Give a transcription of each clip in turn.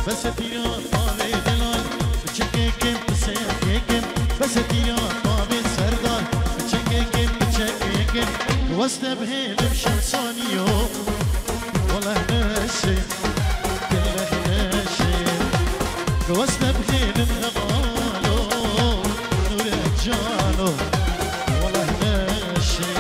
بس تيرا طابي دلال بتشكيكم بسيكيكم بس تيرا طابي سردار بتشكيكم بتشكيكم واستبهل بشمسانيو والله نشي كله نشي واستبهل بغالو نور جانو والله نشي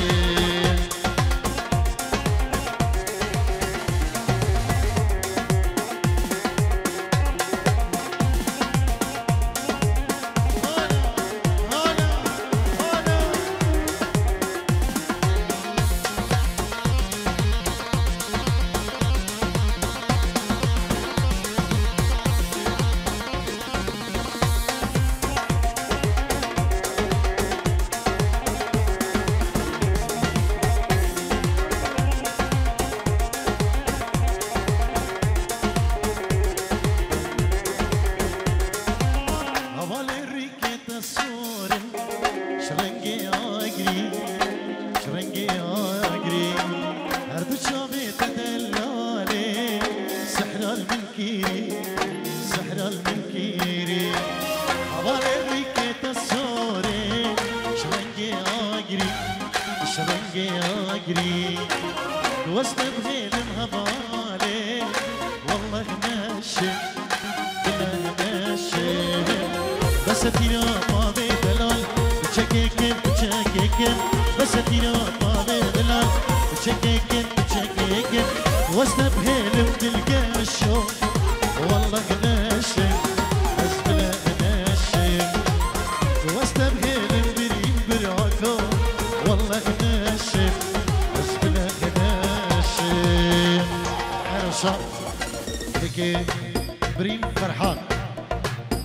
بريم فرحان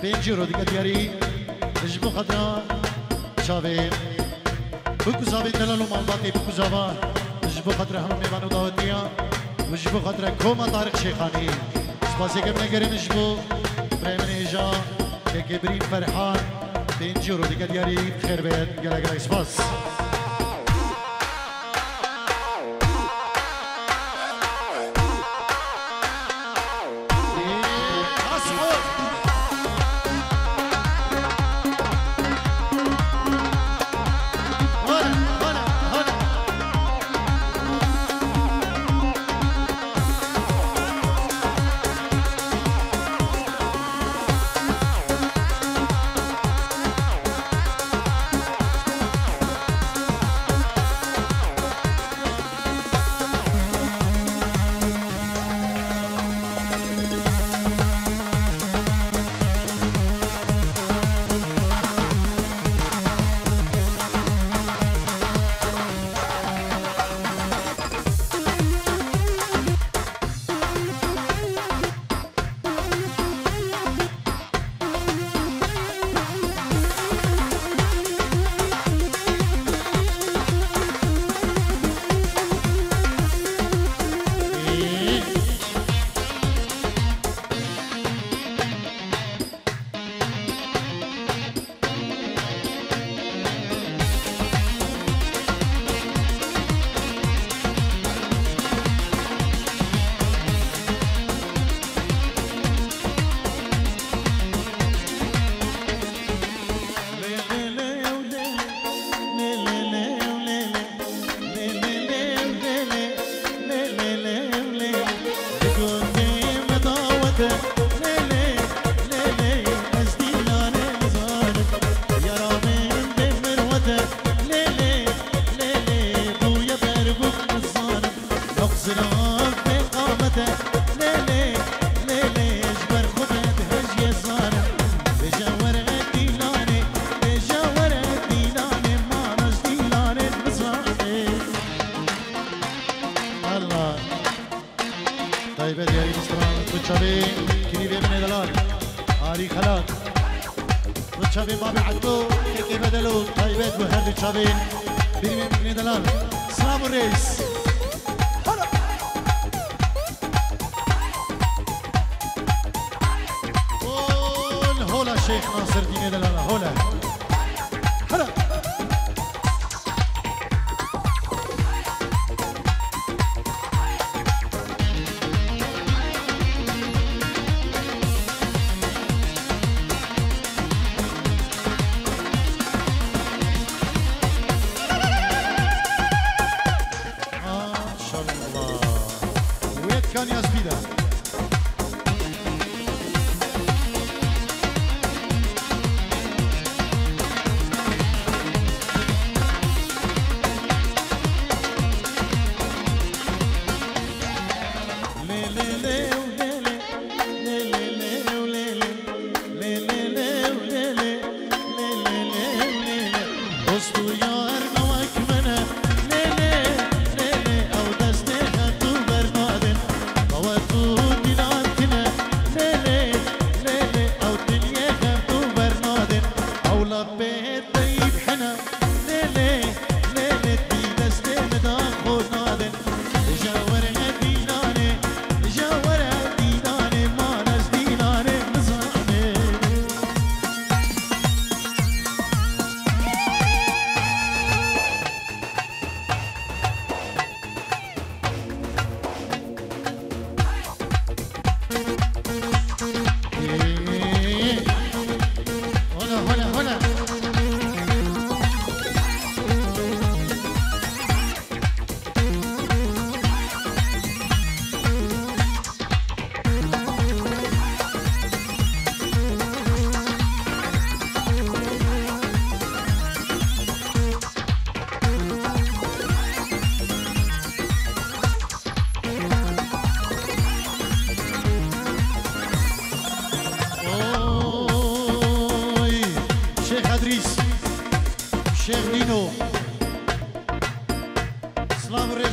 بينجرو ديك دياري جبو خضرا شابي بكو زابي دلالو مالباتي بكو زابا جبو خضرا هم ميوانو داوتيا وجبو خضرا كوما طارق شيخاني سباسي كم نگرين جبو بريمن ايجا كي بريم فرحان بينجرو ديك دياري خير بيت قلا قلا سباس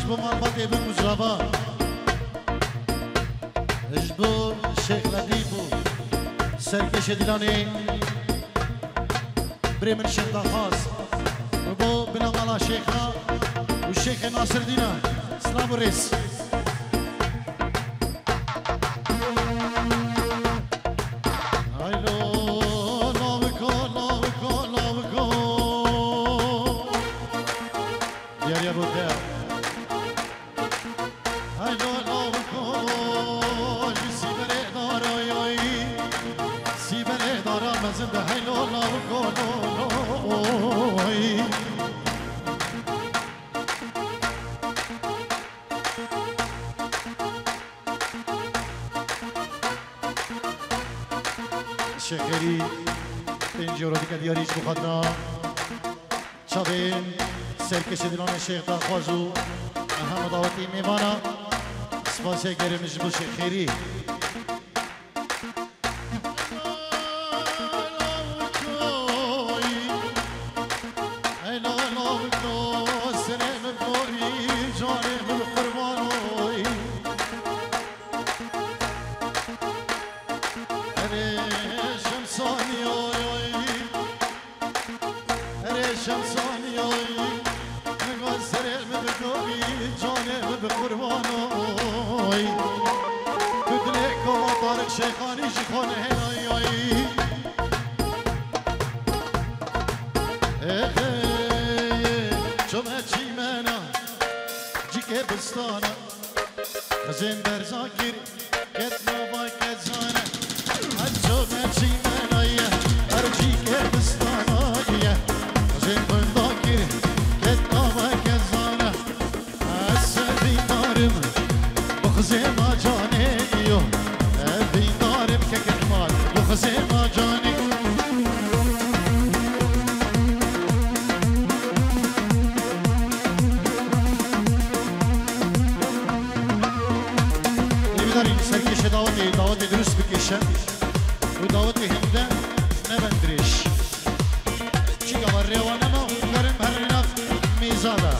اجبو مالبات ابن مجربا اجبو شيخ لطيفو سرکش دیلانی بريمن شيخ خاص وبو بلا مالا شيخنا والشيخ ناصر دينا سلام الرئيس شخيري بنجورو ديك دياريش بخدنا شابين سركش دلان الشيخ داخوازو اهم دعوتي ميوانا سباسي كريم جبو شخيري شيخاني شيخون هاي شمت شيمانا جيك بستانا خزين برزاكر كتنا باكت زانا شمت شيمانا يا ارجيك بستانا يا خزين برزاكر كتنا باكت زانا السبي دارم بخزين ما جاني يو ككمال وخزين ما جاني اللي بدارين سركش دعوتي دروس بكيشن ودعوتي هنده نبندريش چيكا بريوانا ما وقرم هرنا ميزادا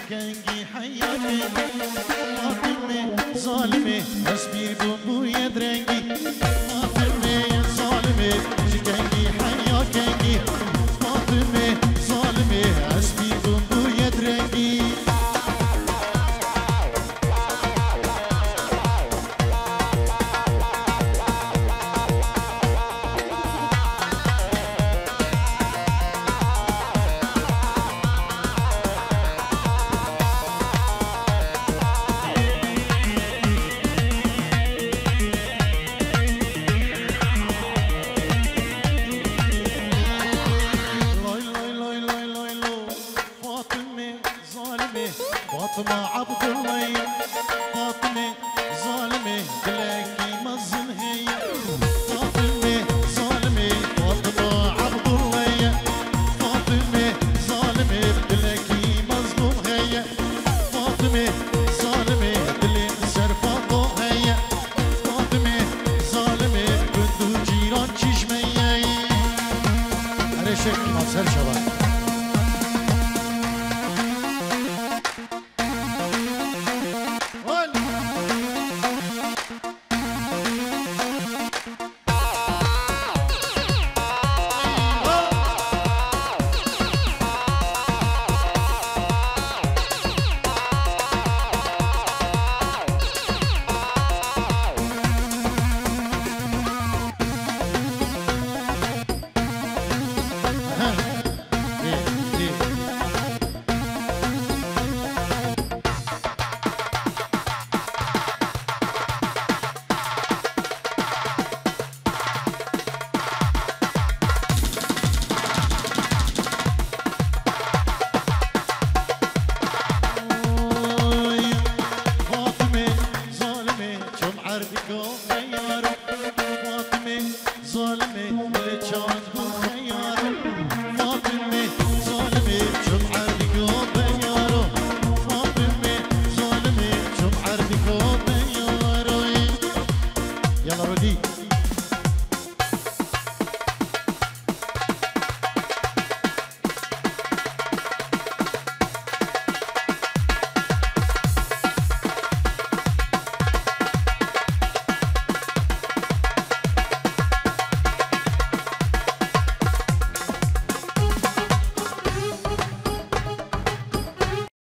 شكنجي حياتي فاطمة ظالمة أصبر بوبو يدرنجي فاطمة ظالمة شكنجي حياتي فاطمة ظالمة أصبر بوبو يدرنجي فاطمة عبد الله فاطمة ظالمة بالله